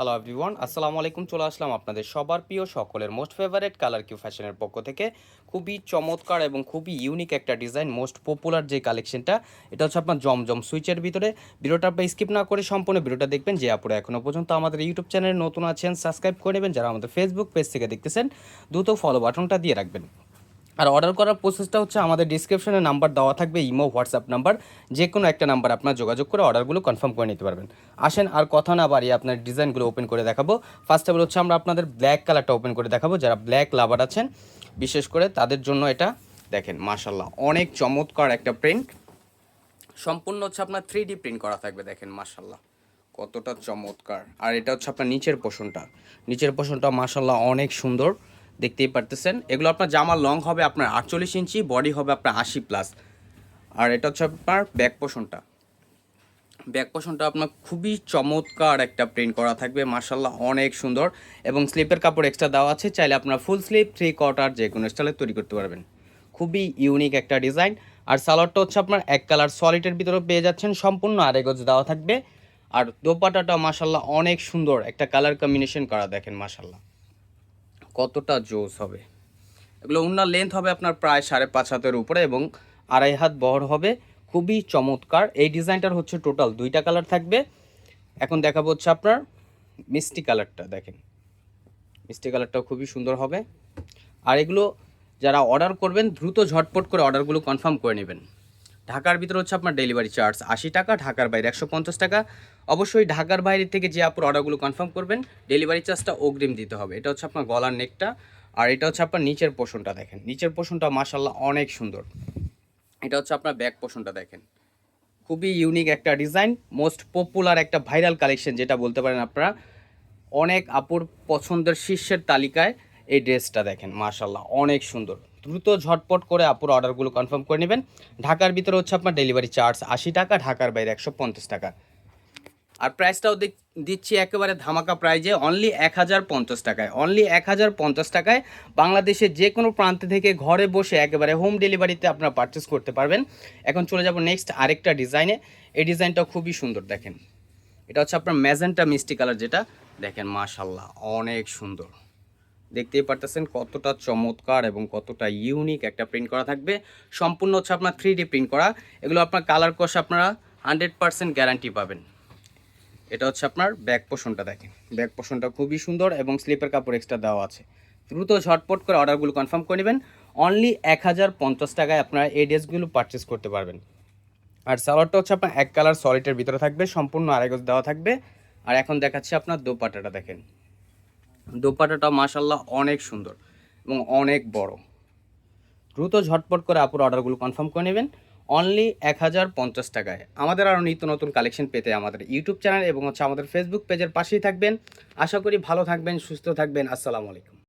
Hello everyone, আসসালামু আলাইকুম। চলে আসলাম আপনাদের সবার প্রিয় সকলের মোস্ট ফেভারিট কালার কিউ ফ্যাশনের পক্ষ থেকে। খুবই চমৎকার এবং খুবই ইউনিক একটা ডিজাইন, মোস্ট পপুলার যে কালেকশনটা, এটা হচ্ছে আপনার জমজম সুইচের ভিতরে। ভিডিওটা আপনি স্কিপ না করে সম্পূর্ণ ভিডিওটা দেখবেন। যে আপুরা এখনও পর্যন্ত আমাদের ইউটিউব চ্যানেলে নতুন আছেন, সাবস্ক্রাইব করে নেবেন। যারা আমাদের ফেসবুক পেজ থেকে দেখতেছেন, দ্রুত ফলো বাটনটা দিয়ে রাখবেন। আর অর্ডার করার প্রসেসটা হচ্ছে আমাদের ডিসক্রিপশনে নাম্বার দেওয়া থাকবে, ইমো হোয়াটসঅ্যাপ নাম্বার, যে কোনো একটা নাম্বার আপনার যোগাযোগ করে অর্ডারগুলো কনফার্ম করে নিতে পারবেন। আসেন আর কথা না বাড়িয়ে আপনার ডিজাইনগুলো ওপেন করে দেখাবো। ফার্স্ট অফ অল হচ্ছে আমরা আপনাদের ব্ল্যাক কালারটা ওপেন করে দেখাবো। যারা ব্ল্যাক লাভার আছেন বিশেষ করে তাদের জন্য এটা দেখেন, মাশাল্লাহ অনেক চমৎকার একটা প্রিন্ট। সম্পূর্ণ হচ্ছে আপনার 3D প্রিন্ট করা থাকবে, দেখেন মাশাল্লাহ কতটা চমৎকার। আর এটা হচ্ছে আপনার নিচের পোর্শনটা মাশাল্লাহ অনেক সুন্দর, দেখতেই পারতেছেন। এগুলো আপনার জামার লং হবে আপনার 48 ইঞ্চি, বডি হবে আপনার 80+। আর এটা হচ্ছে আপনার ব্যাক পোর্শনটা আপনার খুবই চমৎকার একটা প্রিন্ট করা থাকবে, মাশাল্লাহ অনেক সুন্দর। এবং স্লিপের কাপড় এক্সট্রা দেওয়া আছে, চাইলে আপনার ফুল স্লিপ 3/4 যে কোনো স্টাইলে তৈরি করতে পারবেন। খুবই ইউনিক একটা ডিজাইন। আর সালোয়ারটা হচ্ছে আপনার এক কালার সলিডের ভিতরে পেয়ে যাচ্ছেন, সম্পূর্ণ আড়াই গজ দেওয়া থাকবে। আর দোপাটাটা মাশাল্লাহ অনেক সুন্দর একটা কালার কম্বিনেশন করা, দেখেন মাশাল্লাহ কতটা জোস হবে। এগুলো উন্নার লেন্থ হবে আপনার প্রায় 5.5 হাতের উপরে এবং 2.5 হাত বহর হবে। খুবই চমৎকার। এই ডিজাইনটার হচ্ছে টোটাল 2টা কালার থাকবে। এখন দেখাবো হচ্ছে আপনার মিষ্টি কালারটা, দেখেন মিষ্টি কালারটাও খুবই সুন্দর হবে। আর এগুলো যারা অর্ডার করবেন দ্রুত ঝটপট করে অর্ডারগুলো কনফার্ম করে নেবেন। ঢাকার ভিতরে হচ্ছে আপনার ডেলিভারি চার্জ 80 টাকা, ঢাকার বাইরে 150 টাকা। অবশ্যই ঢাকার বাইরে থেকে যে আপনার অর্ডারগুলো কনফার্ম করবেন ডেলিভারি চার্জটা অগ্রিম দিতে হবে। এটা হচ্ছে আপনার গলার নেকটা। আর এটা হচ্ছে আপনার নিচের পোর্শনটা, দেখেন নিচের পোর্শনটা মাশাল্লাহ অনেক সুন্দর। এটা হচ্ছে আপনার ব্যাক পোর্শনটা, দেখেন খুবই ইউনিক একটা ডিজাইন, মোস্ট পপুলার একটা ভাইরাল কালেকশন যেটা বলতে পারেন আপনারা। অনেক আপুর পছন্দের শীর্ষের তালিকায় এই ড্রেসটা, দেখেন মাশাল্লাহ অনেক সুন্দর। দ্রুত ঝটপট করে আপুর অর্ডারগুলো কনফার্ম করে নেবেন। ঢাকার ভিতরে হচ্ছে আপনার ডেলিভারি চার্জ 80 টাকা, ঢাকার বাইরে 150 টাকা। আর প্রাইসটাও দিচ্ছি একেবারে ধামাকা প্রাইজে, অনলি 1050 টাকায়। অনলি 1050 টাকায় বাংলাদেশের যে কোনো প্রান্ত থেকে ঘরে বসে একেবারে হোম ডেলিভারিতে আপনারা পারচেস করতে পারবেন। এখন চলে যাব নেক্সট আরেকটা ডিজাইনে। এই ডিজাইনটাও খুবই সুন্দর, দেখেন এটা হচ্ছে আপনার ম্যাজেন্টা মিষ্টি কালার, যেটা দেখেন মাশাল্লাহ অনেক সুন্দর। দেখতেই পারতেছেন কতটা চমৎকার এবং কতটা ইউনিক একটা প্রিন্ট করা থাকবে। সম্পূর্ণ হচ্ছে আপনার 3D প্রিন্ট করা। এগুলো আপনার কালার কোর্স আপনারা 100% গ্যারান্টি পাবেন। এটা হচ্ছে আপনার ব্যাক পোর্শনটা, দেখেন ব্যাক পোর্শনটা খুবই সুন্দর এবং স্লিপের কাপড় এক্সট্রা দেওয়া আছে। দ্রুত ঝটপট করে অর্ডারগুলো কনফার্ম করে নেবেন। অনলি 1050 টাকায় আপনারা এই ড্রেসগুলো পারচেস করতে পারবেন। আর সালোয়ারটা হচ্ছে আপনার এক কালার সলিডের ভিতরে থাকবে, সম্পূর্ণ আড়াই গজ দেওয়া থাকবে। আর এখন দেখাচ্ছি আপনার দোপাট্টাটা, দেখেন দোপাট্টাটা মাশাল্লাহ অনেক সুন্দর এবং অনেক বড়। দ্রুত ঝটপট করে আপুর অর্ডারগুলো কনফার্ম করে নেবেন। অনলি 1050 টাকায়। আমাদের আরও নিত্য নতুন কালেকশন পেতে আমাদের ইউটিউব চ্যানেল এবং হচ্ছে আমাদের ফেসবুক পেজের পাশেই থাকবেন। আশা করি ভালো থাকবেন, সুস্থ থাকবেন। আসসালামু আলাইকুম।